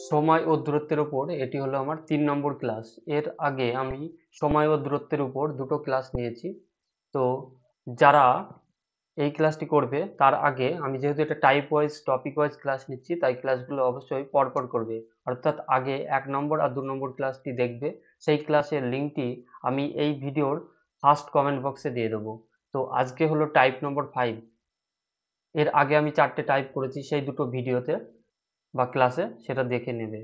সময় ও দূরত্বের উপর এটি হলো আমার ৩ নম্বর ক্লাস। এর আগে আমি সময় ও দূরত্বের উপর দুটো ক্লাস নিয়েছি। তো যারা এই ক্লাসটি করবে তার আগে আমি যেহেতু এটা type wise topic wise class নিচ্ছি, তাই ক্লাসগুলো অবশ্যই পরপর করবে। অর্থাৎ আগে ১ নম্বর আর ২ নম্বর ক্লাসটি দেখবে। সেই ক্লাসের লিঙ্কটি আমি এই ভিডিওর ফার্স্ট কমেন্ট বক্সে দিয়ে দেবো। তো আজকে হলো টাইপ নম্বর 5। এর আগে আমি ৪ টে টাইপ করেছি সেই দুটো ভিডিওতে বা ক্লাসে, সেটা দেখে নেবে।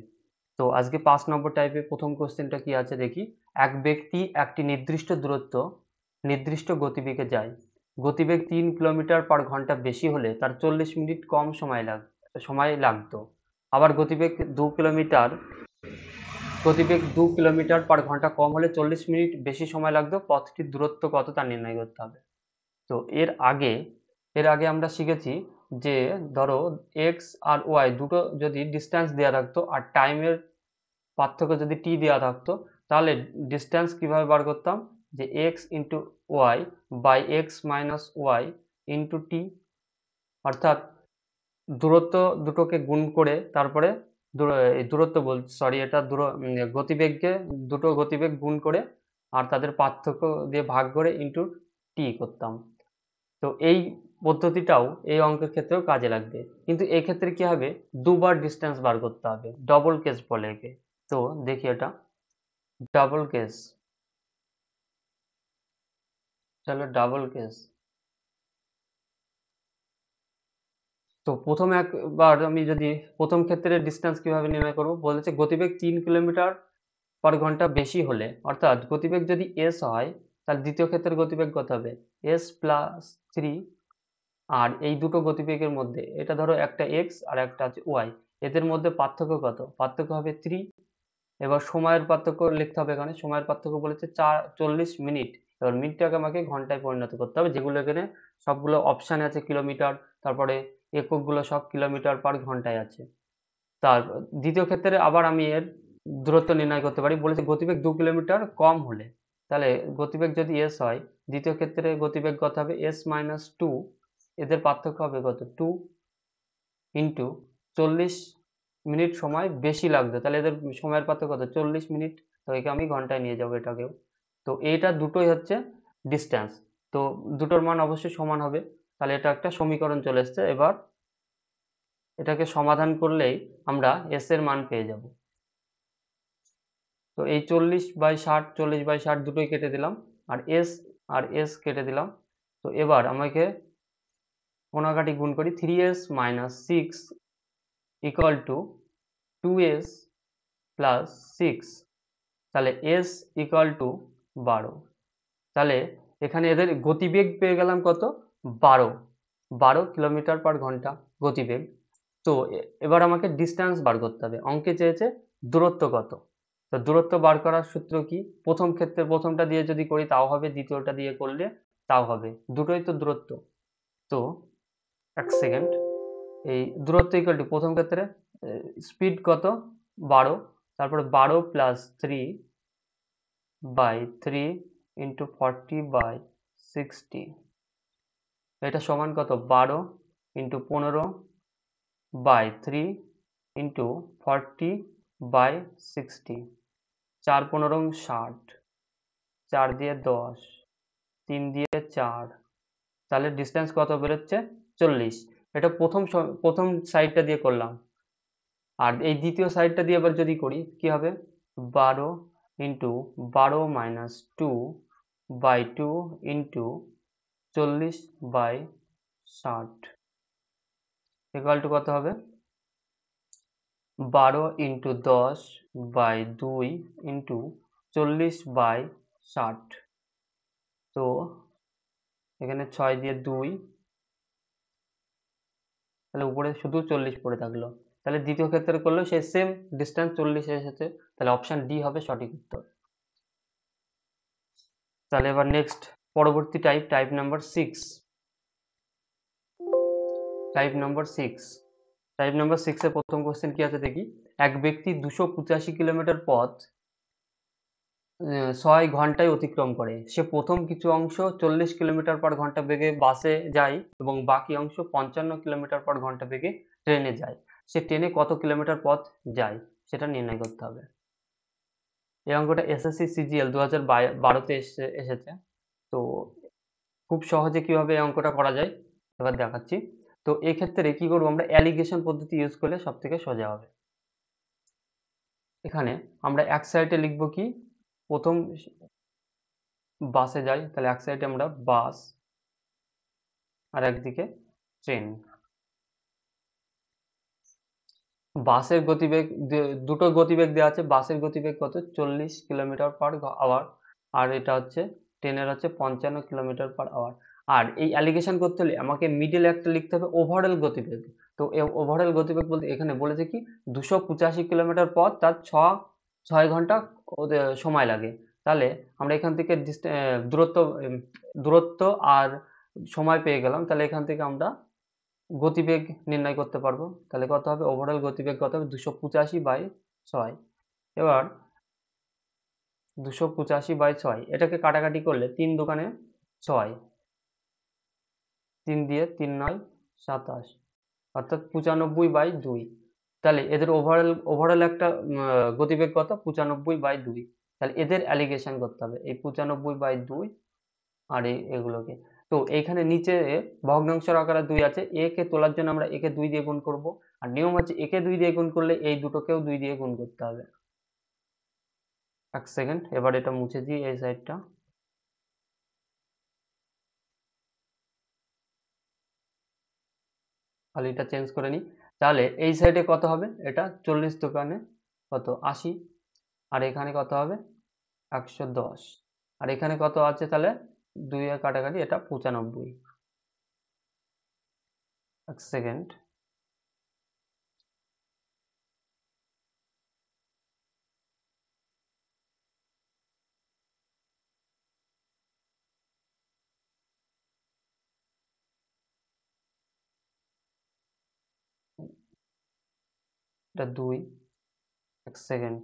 তো আজকে ৫ নম্বর টাইপে প্রথম কোশ্চেনটা কি আছে দেখি। এক ব্যক্তি একটি নির্দিষ্ট দূরত্ব নির্দিষ্ট গতিবেগে যায়। গতিবেগ ৩ কিলোমিটার পার ঘন্টা বেশি হলে তার ৪০ মিনিট কম সময় লাগতো। আবার গতিবেগ ২ কিলোমিটার পার ঘন্টা কম হলে ৪০ মিনিট বেশি সময় লাগতো। পথটির দূরত্ব কত তা নির্ণয় করতে হবে। তো এর আগে আমরা শিখেছি যে ধরো এক্স আর ওয়াই দুটো যদি ডিস্টেন্স দেওয়া থাকতো আর টাইমের পার্থক্য যদি টি দেওয়া থাকতো, তাহলে ডিস্টেন্স কিভাবে বার করতাম, যে x into y by x minus y into t. অর্থাৎ দূরত্ব দুটোকে গুণ করে তারপরে গতিবেগকে দুটো গতিবেগ গুণ করে আর তাদের পার্থক্য দিয়ে ভাগ করে ইন্টু টি করতাম। তো এই পদ্ধতিটাও এই অঙ্কের ক্ষেত্রেও কাজে লাগবে, কিন্তু এই ক্ষেত্রে কি হবে, দুবার ডিস্টেন্স বার করতে হবে, ডবল কেস বলে একে। তো দেখি এটা ডাবল কেস, চলো ডাবল কেস। তো প্রথম ক্ষেত্রে ডিস্টেন্স কিভাবে নির্ণয় করব, বলেছে গতিবেগ ৩ কিলোমিটার পার ঘন্টা বেশি হলে, অর্থাৎ গতিবেগ যদি এস হয়, তাহলে দ্বিতীয় ক্ষেত্রের গতিবেগ কত হবে, এস প্লাস 3। আর এই দুটো গতিবেগের মধ্যে, এটা ধরো একটা এক্স আর একটা আছে ওয়াই, এদের মধ্যে পার্থক্য কত, পার্থক্য হবে 3। এবার সময়ের পার্থক্য লিখতে হবে, এখানে সময়ের পার্থক্য বলেছে ৪০ মিনিট। এবার মিনিটটাকে আমাকে ঘন্টায় পরিণত করতে হবে, যেগুলো এখানে সবগুলো অপশানে আছে কিলোমিটার, তারপরে এককগুলো সব কিলোমিটার পার ঘন্টায় আছে। তার দ্বিতীয় ক্ষেত্রে আবার আমি এর দূরত্ব নির্ণয় করতে পারি, বলেছে গতিবেগ ২ কিলোমিটার কম হলে, তাহলে গতিবেগ যদি এস হয়, দ্বিতীয় ক্ষেত্রে গতিবেগ কত হবে, এস মাইনাস 2। এদের পার্থক্য হবে কত, 2 ইন্টু ৪০ মিনিট সময় বেশি লাগবে, তাহলে এদের সময়ের পার্থক্য কত, ৪০ মিনিট। তো একে আমি ঘন্টায় নিয়ে যাবো এটাকেও। তো এইটা দুটোই হচ্ছে ডিস্টেন্স। তো দুটোর মান অবশ্যই সমান হবে, তাহলে এটা একটা সমীকরণ চলে এসছে। এবার এটাকে সমাধান করলেই আমরা এস এর মান পেয়ে যাব। তো এই 40/60, 40/60 দুটোই কেটে দিলাম, আর এস কেটে দিলাম। তো এবার আমাকে কোনাকাটি গুণ করি, 3s minus 6 equal to 2s plus 6। তাহলে s ইকুয়াল টু 12। তাহলে এখানে এদের গতিবেগ পেয়ে গেলাম কত, 12 কিলোমিটার পার ঘন্টা গতিবেগ। তো এবার আমাকে ডিস্টেন্স বার করতে হবে, অঙ্কে চেয়েছে দূরত্ব কত। তো দূরত্ব বার করার সূত্র কি, প্রথমটা দিয়ে যদি করি তাও হবে, দ্বিতীয়টা দিয়ে করলে তাও হবে, দুটোই তো দূরত্ব। তো এক সেকেন্ড, এই দূরত্ব ইকুয়াল টু প্রথম ক্ষেত্রে স্পিড কত, 12, তারপরে 12 প্লাস 3/3 ইন্টু 40/60, এটা সমান কত, 12 ইন্টু 15/3 ইন্টু 40/60, 4×15 = 60, 4 দিয়ে 10, 3 দিয়ে 4, তাহলে ডিস্টেন্স কত বেরোচ্ছে, 40। এটা প্রথম সাইডটা দিয়ে করলাম, আর এই দ্বিতীয় সাইডটা দিয়ে আবার যদি করি কি হবে, 12 into 12 minus 2/2 into 40/60 equal to কত হবে, 12 ইন্টু 10/2 ইন্টু 40/60। তো এখানে 6 দিয়ে 2, তাহলে উপরে শুধু 40 পড়ে থাকলো। তাহলে দ্বিতীয় ক্ষেত্রে করলেও সেই সেম ডিস্টেন্স 40 এসেছে, তাহলে অপশন ডি হবে সঠিক উত্তর। তাহলে এবার নেক্সট পরবর্তী টাইপ নাম্বার 6। টাইপ নাম্বার 6 এর প্রথম কোশ্চেন কি আছে দেখি। এক ব্যক্তি 285 কিলোমিটার পথ 6 ঘন্টায় অতিক্রম করে। সে প্রথম কিছু অংশ 40 কিলোমিটার পার ঘন্টা বেগে বাসে যায় এবং বাকি অংশ 55 কিলোমিটার পার ঘন্টা বেগে ট্রেনে যায়। সে ট্রেনে কত কিলোমিটার পথ যায় সেটা নির্ণয় করতে হবে। এই অঙ্কটা এসএসসি সিজিএল 2012-তে এসেছে। তো খুব সহজে কিভাবে এই অঙ্কটা করা যায় এবার দেখাচ্ছি। তো এক্ষেত্রে কি করব, আমরা অ্যালিগেশন পদ্ধতি ইউজ করলে সবথেকে সোজা হবে। এখানে আমরা এক সাইডে লিখব কি, প্রথম বাসে যাই, তাহলে এক সাইডে আমরা বাস আর একদিকে ট্রেন। বাসের গতিবেগ দুটো গতিবেগ দেওয়া আছে। বাসের গতিবেগ কত, 40 কিলোমিটার পার আওয়ার, আর এটা হচ্ছে ট্রেনের হচ্ছে 55 কিলোমিটার পার আওয়ার। আর এই অ্যালিগেশন করতে হলে আমাকে মিডিল একটা লিখতে হবে ওভারঅল গতিবেগ। তো ওভারঅল গতিবেগ বলতে এখানে বলেছে কি 285 কিলোমিটার পথ, তার 6 ঘন্টা সময় লাগে। তাহলে আমরা এখান থেকে দূরত্ব দূরত্ব আর সময় পেয়ে গেলাম। তাহলে এখান থেকে আমরা গতিবেগ নির্ণয় করতে পারবো। তাহলে কত হবে, ওভারঅল গতিবেগ কত হবে, 285/6। এবার 285/6 এটাকে কাটাকাটি করলে 3 দোকানে 6, 3 দিয়ে 3 9 27, অর্থাৎ 95/2। তাহলে এদের ওভারঅল একটা গতিবেগ কত, 95/2। তাহলে এদের অ্যালিগেশন করতে হবে, এই 95/2 আর এগুলোকে। তো এইখানে নিচে ভগ্নাংশের আকারে 2 আছে, এ কে তোলার জন্য আমরা একে 2 দিয়ে গুণ করব। আর নিয়ম হচ্ছে একে 2 দিয়ে গুণ করলে এই দুটোকেও 2 দিয়ে গুণ করতে হবে। এক সেকেন্ড, এবার এটা মুছে দিই এই সাইডটা। খালিটা চেঞ্জ করে নিই। তাহলে এই সাইডে কত হবে, এটা 40 দোকানে কত 80, আর এখানে কত হবে 110, আর এখানে কত আছে, তাহলে 2 এর কাটাকাটি এটা 95। এক সেকেন্ড, এটা 2, এক সেকেন্ড।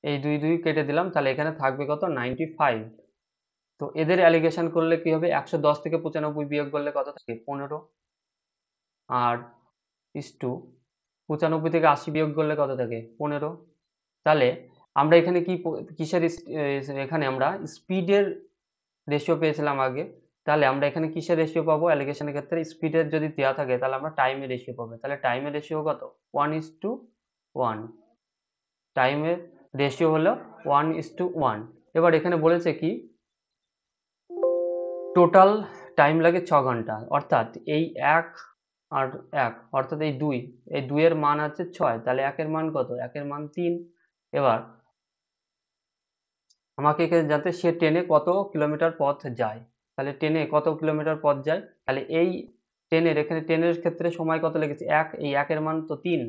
এই 2 2 কেটে দিলাম, তাহলে এখানে থাকবে কত 95। তো এদের অ্যালিগেশন করলে কি হবে, 110 থেকে 95 বিয়োগ করলে কত থাকে 15, আর ইস টু 95 থেকে 80 বিয়োগ করলে কত থাকে 15। তাহলে আমরা এখানে কি কিসের এখানে আমরা স্পিডের রেশিও পেয়েছিলাম আগে। তাহলে আমরা এখানে কিসের রেশিও পাবো, অ্যালিগেশনের ক্ষেত্রে স্পিডের যদি দেওয়া থাকে তাহলে আমরা টাইমের রেশিও পাবো। তাহলে টাইমের রেশিও কত 1:1, টাইমের রেশিও হলো 1:1। এবার এখানে বলেছে কি টোটাল টাইম লাগে 6 ঘন্টা, অর্থাৎ এই 1 আর 1 অর্থাৎ এই 2, এই 2 এর মান আছে 6, তাহলে 1 এর মান কত, 1 এর মান 3। এবার আমাকে যাতে সে ট্রেনে কত কিলোমিটার পথ যায়, তাহলে ট্রেনে কত কিলোমিটার পথ যায়, তাহলে এই ট্রেনের এখানে ট্রেনের ক্ষেত্রে সময় কত লেগেছে 1, এই 1 এর মান তো 3,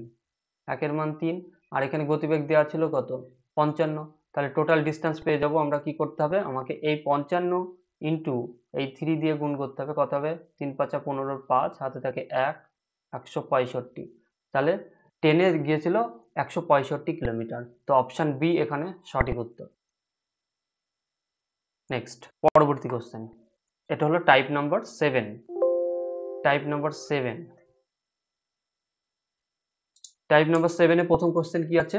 1 এর মান 3, আর এখানে গতিবেগ দেওয়া ছিল কত 55। তাহলে টোটাল ডিস্টেন্স পেয়ে যাব আমরা। কি করতে হবে, আমাকে এই 55 ইন্টু এই 3 দিয়ে গুণ করতে হবে। কত হবে 3 5 15, 5 হাতে থাকে 1, 165। তাহলে ট্রেনে গিয়েছিল 165 কিলোমিটার। তো অপশন বি এখানে সঠিক উত্তর। নেক্সট পরবর্তী কোশ্চেন, এটা হলো type number 7। Type number 7, type number 7 এ প্রথম কোশ্চেন কি আছে,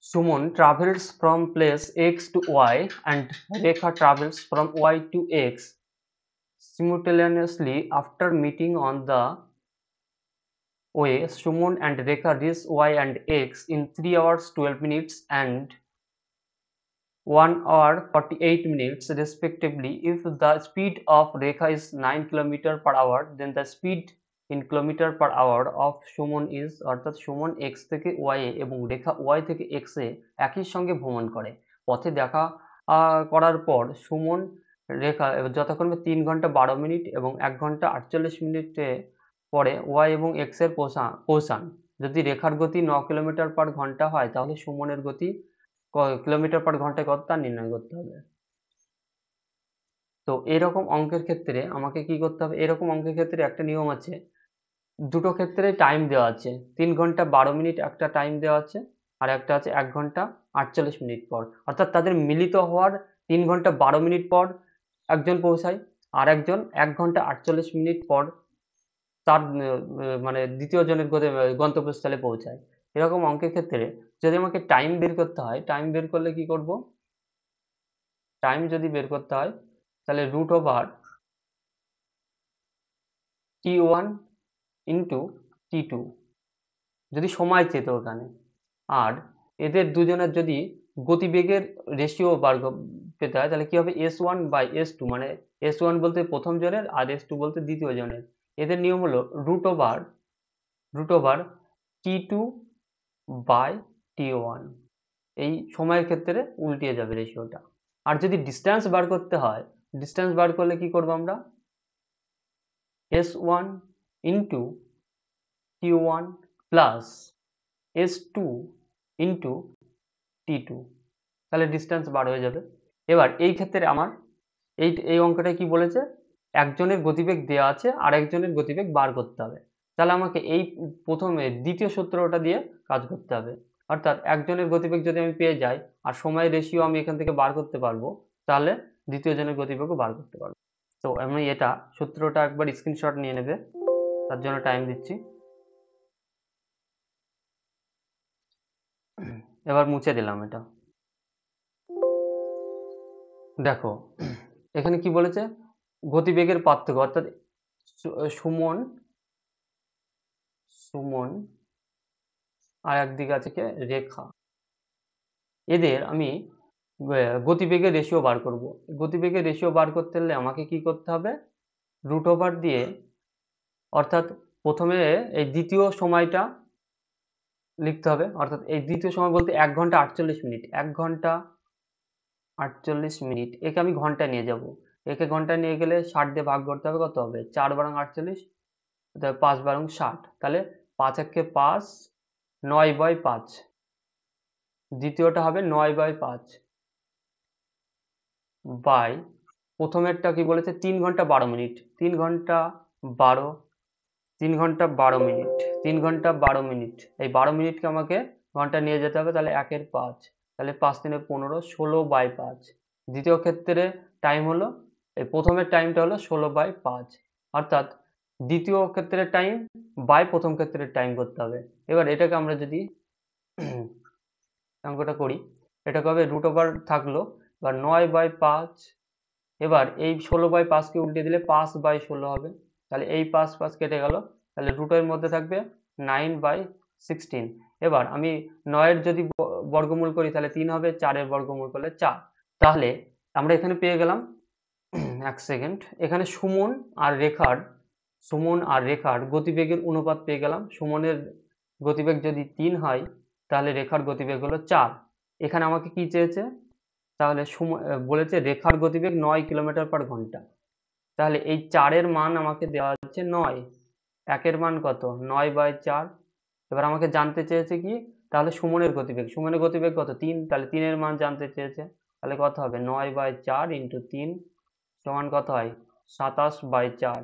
Suman travels from place X to Y and Rekha travels from Y to X simultaneously. After meeting on the way, Suman and Rekha reach Y and X in 3 hours 12 minutes and 1 hour 48 minutes respectively. If the speed of Rekha is 9 km/h, then the speed in km/h of Suman is, অর্থাৎ Suman x থেকে y এ এবং রেখা y থেকে x এ একই সঙ্গে ভ্রমণ করে। পথে দেখা করার পর সুমন রেখা যথাক্রমে 3 ঘন্টা 12 মিনিট এবং 1 ঘন্টা 48 মিনিটে পরে y এবং x এর পৌঁছান। যদি রেখার গতি 9 কিলোমিটার/ঘন্টা হয় তাহলে সুমনের গতি কিলোমিটার/ঘন্টায় কত তা নির্ণয় করতে হবে। তো এরকম অঙ্কের ক্ষেত্রে আমাকে কি করতে হবে, এরকম অঙ্কের ক্ষেত্রে একটা নিয়ম আছে, দুটো ক্ষেত্রে টাইম দেওয়া আছে, 3 ঘন্টা 12 মিনিট একটা টাইম দেওয়া আছে, আর একটা আছে 1 ঘন্টা 48 মিনিট পর। অর্থাৎ তাদের মিলিত হওয়ার 3 ঘন্টা 12 মিনিট পর একজন পৌঁছায়, আর একজন 1 ঘন্টা 48 মিনিট পর তার মানে দ্বিতীয় জনের গন্তব্যস্থলে পৌঁছায়। এরকম অঙ্কের ক্ষেত্রে যদি আমাকে টাইম বের করতে হয়, টাইম বের করলে কি করব? টাইম যদি বের করতে হয় তাহলে √T1 ইনটু T2 যদি সময় চেত ওখানে। আর এদের দুজনের যদি গতিবেগের রেশিও পেতে হয় তাহলে কি হবে? S1 বাই S2, মানে S1 বলতে প্রথম জনের আর S2 বলতে দ্বিতীয় জনের। এদের নিয়ম হলো √/, T2 বাই T1। এই সময়ের ক্ষেত্রে উল্টিয়ে যাবে রেশিওটা। আর যদি ডিস্টেন্স বার করতে হয়, ডিস্টেন্স বার করলে কি করব আমরা? S1 into T1 plus S2 into T2, তাহলে ডিস্টেন্স বার হয়ে যাবে। এবার এই ক্ষেত্রে আমার এই অঙ্কটায় কি বলেছে? একজনের গতিবেগ দেওয়া আছে আর একজনের গতিবেগ বার করতে হবে। তাহলে আমাকে এই প্রথমে দ্বিতীয় সূত্রটা দিয়ে কাজ করতে হবে। অর্থাৎ একজনের গতিবেগ যদি আমি পেয়ে যাই আর সময়ের রেশিও আমি এখান থেকে বার করতে পারবো, তাহলে দ্বিতীয় জনের গতিবেগও বার করতে পারবো। তো আমি এটা সূত্রটা একবার স্ক্রিনশট নিয়ে নেবে, তার জন্য টাইম দিচ্ছি। এবার মুছে দিলাম এটা। দেখো এখানে কি বলেছে? গতিবেগের পার্থক্য, অর্থাৎ সুমন সুমন আর একদিকে আছে কে? রেখা। এদের আমি গতিবেগের রেশিও বার করব। গতিবেগের রেশিও বার করতে হলে আমাকে কি করতে হবে? √ওভার দিয়ে, অর্থাৎ প্রথমে এই দ্বিতীয় সময়টা লিখতে হবে। অর্থাৎ এই দ্বিতীয় সময় বলতে 1 ঘন্টা 48 মিনিট। 1 ঘন্টা 48 মিনিট, একে আমি ঘন্টায় নিয়ে যাব। একে ঘন্টায় নিয়ে গেলে 60 দিয়ে ভাগ করতে হবে, কত হবে? 4 বারং 48, 5 বারং 60, তাহলে 5 একে 5, 9/5। দ্বিতীয়টা হবে 9/5 বাই প্রথমেরটা কি বলেছে? 3 ঘন্টা 12 মিনিট। 3 ঘন্টা 12, 3 ঘন্টা 12 মিনিট, 3 ঘন্টা 12 মিনিট। এই 12 মিনিটকে আমাকে ঘন্টায় নিয়ে যেতে হবে, তাহলে 1 এর 5, তাহলে 5 3 15, 16/5। দ্বিতীয় ক্ষেত্রে টাইম হলো, এই প্রথমের টাইমটা হলো 16/5, অর্থাৎ দ্বিতীয় ক্ষেত্রের টাইম বাই প্রথম ক্ষেত্রের টাইম করতে হবে। এবার এটাকে আমরা যদি অঙ্কটা করি, এটাকে হবে √ওভার থাকলো, এবার 9/5, এবার এই 16/5কে উল্টে দিলে 5/16 হবে, তাহলে এই 5 5 কেটে গেল, তাহলে রুটের মধ্যে থাকবে 9/16। এবার আমি 9 এর যদি বর্গমূল করি তাহলে 3 হবে, 4 এর বর্গমূল করলে 4। তাহলে আমরা এখানে পেয়ে গেলাম, এক সেকেন্ড, এখানে সুমন আর রেখার গতিবেগের অনুপাত পেয়ে গেলাম। সুমনের গতিবেগ যদি 3 হয় তাহলে রেখার গতিবেগ হলো 4। এখানে আমাকে কি চেয়েছে? তাহলে বলেছে রেখার গতিবেগ 9 কিলোমিটার/ঘন্টা। তাহলে এই 4 এর মান আমাকে দেওয়া হচ্ছে 9, 1 এর মান কত? 9/4। এবার আমাকে জানতে চেয়েছে কি? তাহলে সুমনের গতিবেগ কত? 3, তাহলে 3 এর মান জানতে চেয়েছে। তাহলে কত হবে? 9/4 ইন্টু 3 সমান কত হয়? 27/4,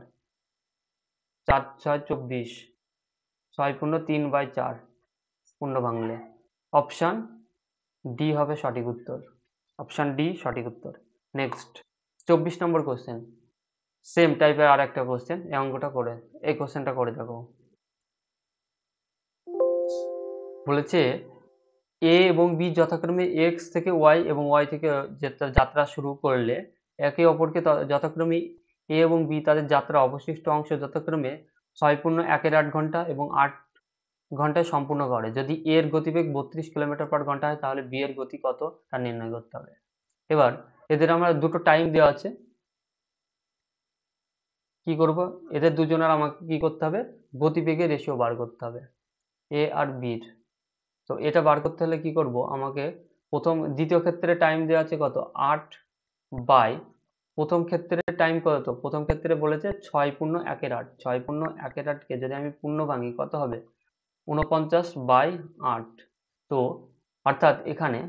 4 6 24, 6 পূর্ণ 3/4, পূর্ণ ভাঙলে অপশান ডি হবে সঠিক উত্তর। অপশান ডি সঠিক উত্তর। নেক্সট 24 নম্বর কোশ্চেন, সেম টাইপের আর একটা কোশ্চেন। এই কোশ্চেনটা করে দেখো। বলেছে এ এবং বি যথাক্রমে এক্স থেকে ওয়াই এবং ওয়াই থেকে যাত্রা শুরু করলে একে অপরকে যথাক্রমে এ এবং বি তাদের যাত্রা অবশিষ্ট অংশ যথাক্রমে 6.1 ঘন্টা এবং 8 ঘন্টায় সম্পূর্ণ করে। যদি এর গতিবেগ 32 কিলোমিটার/ঘন্টা হয় তাহলে বি এর গতি কত তা নির্ণয় করতে হবে। এবার এদের আমরা দুটো টাইম দেওয়া আছে, কি করব? এদের দুজনের আমাকে কি করতে হবে? গতিবেগের রেশিও বার করতে হবে, এ আর বির। তো এটা বার করতে হলে কি করব? আমাকে দ্বিতীয় ক্ষেত্রে টাইম দেওয়া আছে কত? 8 বাই প্রথম ক্ষেত্রে টাইম কত? প্রথম ক্ষেত্রে বলেছে 6.1/8, 6.1/8কে যদি আমি পূর্ণ ভাঙি কত হবে? 49/8। তো অর্থাৎ এখানে,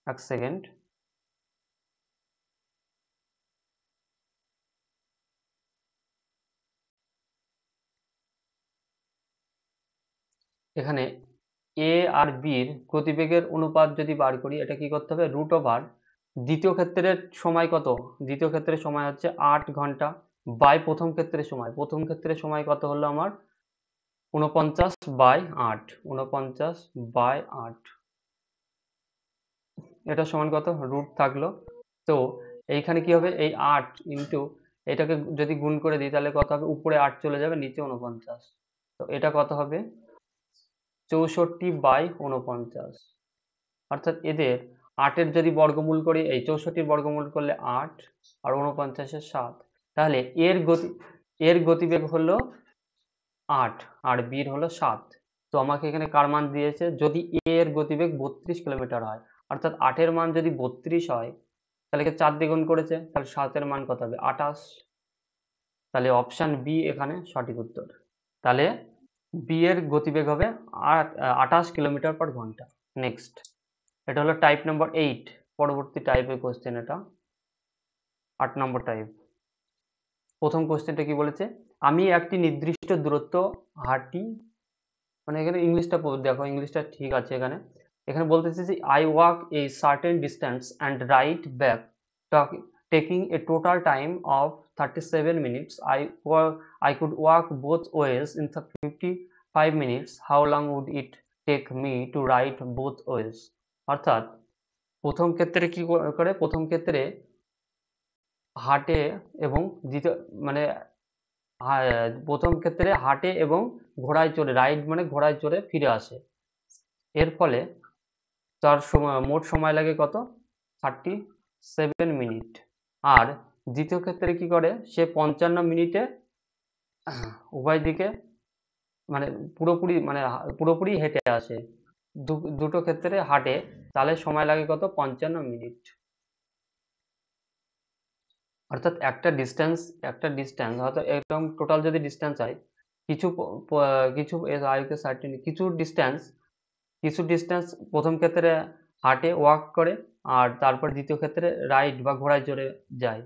এক সেকেন্ড, এখানে এ আর বির গতিবেগের অনুপাত যদি বার করি, এটা কি করতে হবে, রুট ওভার দ্বিতীয় ক্ষেত্রের সময় কত, দ্বিতীয় ক্ষেত্রের সময় হচ্ছে 8 ঘন্টা বাই প্রথম ক্ষেত্রের সময় কত হলো আমার 49/8, 49/8, এটা সমান কত, রুট থাকলো। তো এইখানে কি হবে, এই 8 ইন্টু এটাকে যদি গুণ করে দিই তাহলে কত হবে, উপরে 8 চলে যাবে, নিচে 49, তো এটা কত হবে 64/49, অর্থাৎ এদের 8-এর যদি বর্গমূল করি, এই 64-র বর্গমূল করলে 8 আর 49-এর 7, তাহলে এর গতিবেগ হলো 8 আর বির হলো 7। তো আমাকে এখানে কার মান দিয়েছে, যদি এ এর গতিবেগ 32 কিলোমিটার হয়, অর্থাৎ 8-এর মান যদি 32 হয়, তাহলে 4 দিয়ে গুণ করেছে, তাহলে 7-এর মান কত হবে 28, তাহলে অপশান বি এখানে সঠিক উত্তর। তাহলে বি এর গতিবেগ হবে 28 কিলোমিটার পার ঘন্টা। নেক্সট, এটা হলো টাইপ নাম্বার 8, পরবর্তী টাইপের কোশ্চেন এটা 8 নম্বর টাইপ। প্রথম কোশ্চেনটা কি বলেছে, আমি একটি নির্দিষ্ট দূরত্ব হাঁটি, মানে এখানে ইংলিশটা দেখো, ইংলিশটা ঠিক আছে, এখানে এখানে বলতেছে যে I walk a certain distance and right back taking a total time of 37 minutes. I could walk both ways in 55 minutes. How long would it take me to ride both ways? অর্থাৎ প্রথম ক্ষেত্রে কি করে, প্রথম ক্ষেত্রে হাঁটে এবং দ্বিতীয় মানে প্রথম ক্ষেত্রে হাঁটে এবং ঘোড়ায় চড়ে, রাইড মানে ঘোড়ায় চড়ে ফিরে আসে, এর ফলে তার মোট সময় লাগে কত 37 মিনিট। আর দ্বিতীয় ক্ষেত্রে কি করে, সে 55 মিনিটে উভয় দিকে মানে পুরোপুরি হেঁটে আসে, দুটো ক্ষেত্রে হাঁটে, তাহলে সময় লাগে কত 55 মিনিট। অর্থাৎ একটা ডিস্টেন্স হয়তো এরকম টোটাল যদি ডিস্টেন্স হয়, কিছু কিছু ডিস্টেন্স প্রথম ক্ষেত্রে হাঁটে ওয়াক করে, আর তারপর দ্বিতীয় ক্ষেত্রে রাইড বা ঘোড়ায় চড়ে যায়,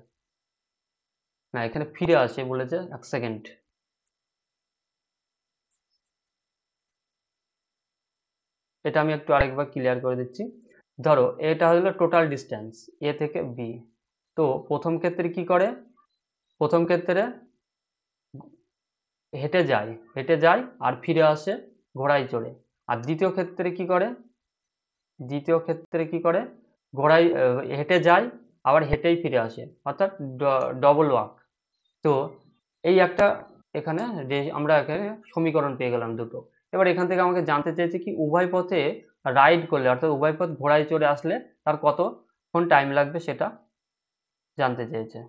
না এখানে ফিরে আসে বলেছে 1 সেকেন্ড। এটা আমি একটু আরেকবার ক্লিয়ার করে দিচ্ছি। ধরো এটা হলো টোটাল ডিস্টেন্স এ থেকে বি, তো প্রথম ক্ষেত্রে কি করে, প্রথম ক্ষেত্রে হেঁটে যায় আর ফিরে আসে ঘোড়ায় চড়ে, আর দ্বিতীয় ক্ষেত্রে কি করে ঘোড়ায় হেঁটে যায় আবার হেঁটেই ফিরে আসে, অর্থাৎ ডবল ওয়াক। তো এই একটা এখানে আমরা এখানে সমীকরণ পেয়ে গেলাম দুটো। এবার এখান থেকে আমাকে জানতে চেয়েছে কি উভয় পথে রাইড করলে, অর্থাৎ উভয় পথ ঘোড়ায় চড়ে আসলে তার কতক্ষণ টাইম লাগবে সেটা জানতে চেয়েছে।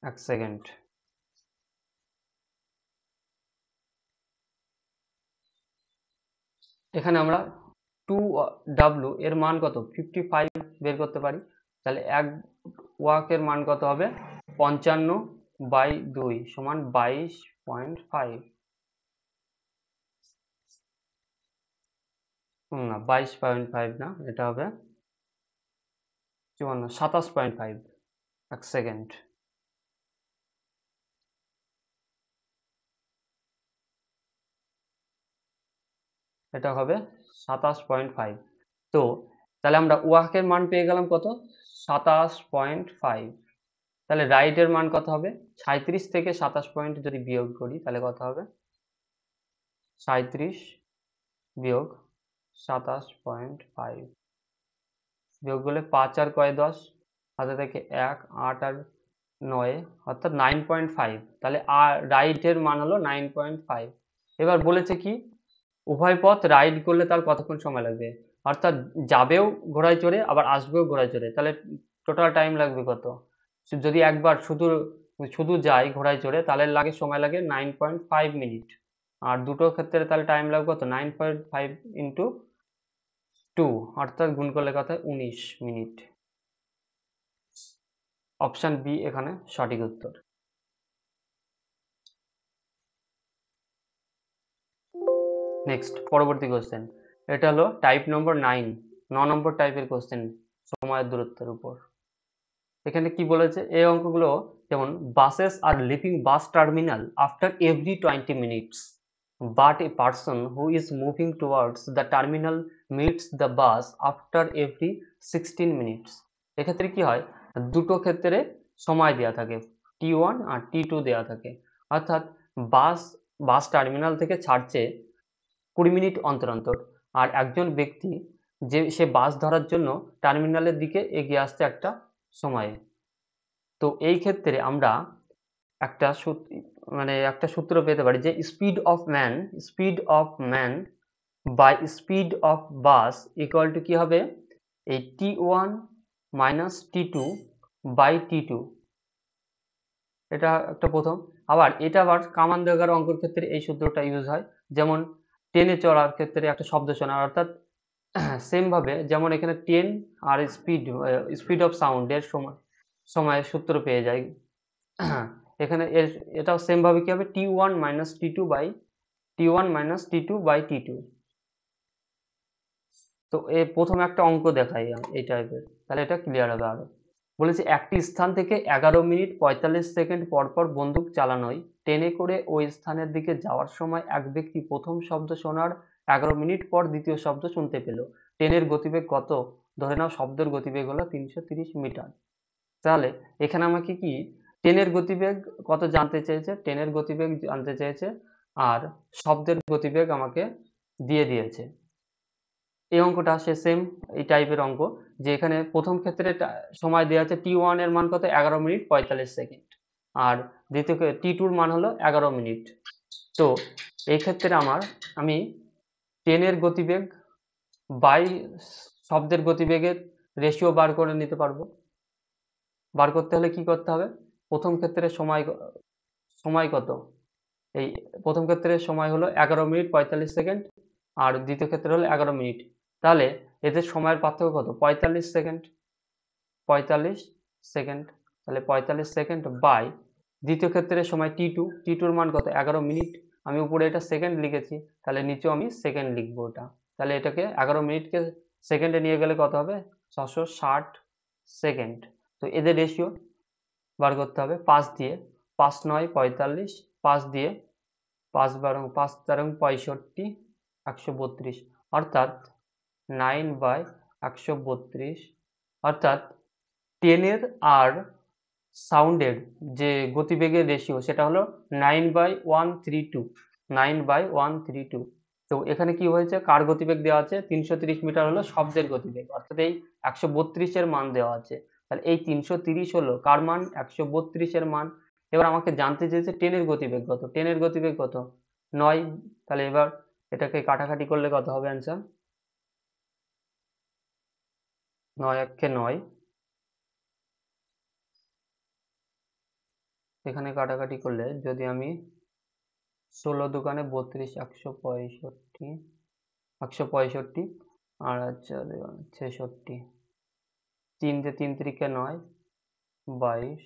1 সেকেন্ড। এখানে আমরা 2W এর মান কত 55 বের করতে পারি, তাহলে এক ওয়াকের মান কত হবে 55/2 সমান 22.5, না 22.5 না, এটা হবে 57.5। 1 সেকেন্ড। এটা হবে 27.5। তো তাহলে আমরা ওয়াকের মান পেয়ে গেলাম কত 27.5, তাহলে রাইটের মান কত হবে 37 থেকে 27 পয়েন্ট যদি বিয়োগ করি তাহলে কত হবে 37 বিয়োগ 27.5, বিয়োগ করলে 5 আর কয় 10, হাতে থেকে 1, 8 আর 9, অর্থাৎ 9.5, তাহলে রাইটের মান হলো 9.5। এবার বলেছে কি উভয় পথ রাইড করলে তার কতক্ষণ সময় লাগবে, অর্থাৎ যাবেও ঘোড়ায় চড়ে আবার আসবেও ঘোড়ায় চড়ে, তাহলে টোটাল টাইম লাগবে কত, যদি একবার শুধু শুধু যায় ঘোড়ায় চড়ে তাহলে সময় লাগে 9.5 মিনিট, আর দুটো ক্ষেত্রে তাহলে টাইম লাগবে কত 9.5 ইন্টু 2, অর্থাৎ গুণ করলে কত 19 মিনিট। অপশন বি এখানে সঠিক উত্তর। নেক্সট পরবর্তী কোশ্চেন, এটা হলো টাইপ নম্বর 9, 9 নম্বর টাইপের কোশ্চেন সময়ের দূরত্বের উপর। এখানে কি বলেছে এই অঙ্কগুলো, যেমন buses are leaving bus terminal after every 20 minutes, but a person who is moving towards the terminal meets the bus after every 16 minutes। এক্ষেত্রে কি হয়, দুটো ক্ষেত্রে সময় দেওয়া থাকে, T1 আর T2 দেওয়া থাকে, অর্থাৎ বাস টার্মিনাল থেকে ছাড়ছে 20 মিনিট অন্তর অন্তর, আর একজন ব্যক্তি যে সে বাস ধরার জন্য টার্মিনালের দিকে এগিয়ে আসছে একটা সময়ে। তো এই ক্ষেত্রে আমরা একটা একটা সূত্র পেতে পারি যে speed of man by speed of bus equal to কি হবে, এই T1 minus T2 by T2। এটা একটা প্রথম। এটা আবার কামান দাগার অঙ্কের ক্ষেত্রে এই সূত্রটা ইউজ হয়, যেমন ট্রেনে চড়ার ক্ষেত্রে একটা শব্দ শোনা, অর্থাৎ সেম ভাবে যেমন এখানে ট্রেন আর স্পিড অফ সাউন্ড এর সময়ের সূত্র পেয়ে যাই, এখানে এটাও সেম ভাবে কি হবে, T1 minus T2 by T2। তো প্রথমে একটা অঙ্ক দেখাই এই টাইপের, তাহলে এটা ক্লিয়ার হবে আরো। বলেছে একটি স্থান থেকে 11 মিনিট 45 সেকেন্ড পর পর বন্দুক চালানোয় ট্রেনে করে ওই স্থানের দিকে যাওয়ার সময় এক ব্যক্তি প্রথম শব্দ শোনার 11 মিনিট পর দ্বিতীয় শব্দ শুনতে পেল। ট্রেনের গতিবেগ কত? ধরে নাও শব্দের গতিবেগ হলো 330 মিটার। তাহলে এখানে আমাকে কি ট্রেনের গতিবেগ কত জানতে চেয়েছে, ট্রেনের গতিবেগ জানতে চেয়েছে, আর শব্দের গতিবেগ আমাকে দিয়ে দিয়েছে। এই অঙ্কটা সে সেম এই টাইপের অঙ্ক, যে এখানে প্রথম ক্ষেত্রে সময় দেওয়া আছে T1 এর মান কত, 11 মিনিট 45 সেকেন্ড, আর দ্বিতীয় T2 এর মান হলো 11 মিনিট। তো এই ক্ষেত্রে আমি ট্রেনের গতিবেগ বাই শব্দের গতিবেগের রেশিও বার করে নিতে পারবো। বার করতে হলে কি করতে হবে, প্রথম ক্ষেত্রে সময় কত, এই প্রথম ক্ষেত্রে সময় হলো 11 মিনিট 45 সেকেন্ড, আর দ্বিতীয় ক্ষেত্রে হলো 11 মিনিট। তাহলে এদের সময়ের পার্থক্য কত, 45 সেকেন্ড, 45 সেকেন্ড। তাহলে 45 সেকেন্ড বাই দ্বিতীয় ক্ষেত্রে সময় T2 এর মান কত, 11 মিনিট। আমি উপরে এটা সেকেন্ড লিখেছি, তাহলে নিচেও আমি সেকেন্ড লিখবো ওটা। তাহলে এটাকে 11 মিনিটকে সেকেন্ডে নিয়ে গেলে কত হবে, 660 সেকেন্ড। তো এদের রেশিও বার করতে হবে 5 দিয়ে, 5 9 45, 5 দিয়ে 5 12 5 13 65, 132, অর্থাৎ 9/132, অর্থাৎ ট্রেনের আর সাউন্ডের যে গতিবেগের রেশিও সেটা হলো 9/132, 9/132। তো এখানে কি হয়েছে, কার গতিবেগ দেওয়া আছে, 330 মিটার হলো শব্দের গতিবেগ, অর্থাৎ এই 132 এর মান দেওয়া আছে। তাহলে এই 330 হলো কার মান, 132 এর মান। এবার আমাকে জানতে চেয়েছে ট্রেনের গতিবেগ কত, ট্রেনের গতিবেগ কত, 9। তাহলে এবার এটাকে কাটাকাটি করলে কত হবে অ্যান্সার, 9 1 9, এখানে কাটাকাটি করলে যদি আমি 16 দোকানে 32, 165, আর 66, 3 দিয়ে 3 3 9, 22।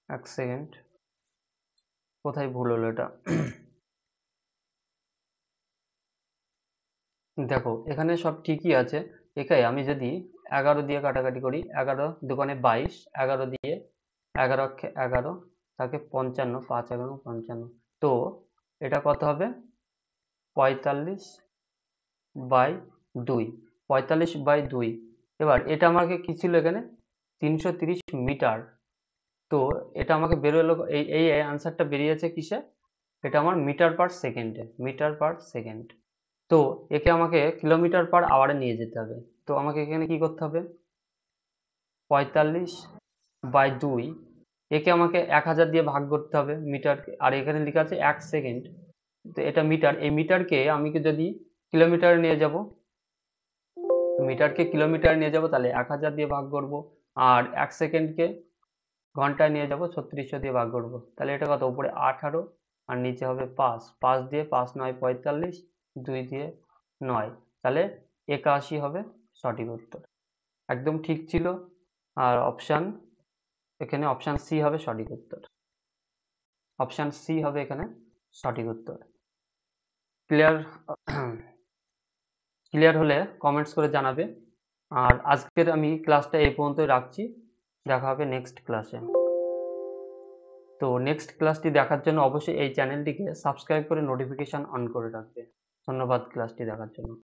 এক সেকেন্ড, কোথায় ভুল হলো এটা, দেখো এখানে সব ঠিকই আছে। এখানে আমি যদি 11 দিয়ে কাটাকাটি করি, 11 দোকানে 22, 11 দিয়ে 11 11, তাকে 55, 5 11 55। তো এটা কত হবে, 45/2, 45/2। এবার এটা আমাকে কি ছিল এখানে, 330 মিটার। তো এটা আমাকে বেরোলো, এই অ্যান্সারটা বেরিয়েছে কিসে, এটা আমার মিটার পার সেকেন্ডে, মিটার পার সেকেন্ড। তো একে আমাকে কিলোমিটার পার আওয়ারে নিয়ে যেতে হবে। তো আমাকে এখানে কি করতে হবে, 45/2, একে আমাকে 1000 দিয়ে ভাগ করতে হবে মিটারকে, আর এখানে লেখা আছে 1 সেকেন্ড। তো এটা মিটার, এই মিটারকে আমি যদি কিলোমিটারে নিয়ে যাব, তাহলে 1000 দিয়ে ভাগ করব, আর 1 সেকেন্ডকে ঘন্টায় নিয়ে যাব, 3600 দিয়ে ভাগ করব। তাহলে এটা কত, উপরে 18 আর নিচে হবে 5, 5 দিয়ে 5 9 45, 2 দিয়ে 9, তাহলে 81 হবে সঠিক উত্তর। একদম ঠিক ছিল। আর এখানে অপশান সি হবে সঠিক উত্তর, অপশান সি হবে এখানে সঠিক উত্তর। ক্লিয়ার ক্লিয়ার হলে কমেন্টস করে জানাবে। আর আজকের আমি ক্লাসটা এই পর্যন্তই রাখছি। দেখা হবে নেক্সট ক্লাসে। তো নেক্সট ক্লাসটি দেখার জন্য অবশ্যই এই চ্যানেলটিকে সাবস্ক্রাইব করে নোটিফিকেশন অন করে রাখবে। ধন্যবাদ ক্লাসটি দেখার জন্য।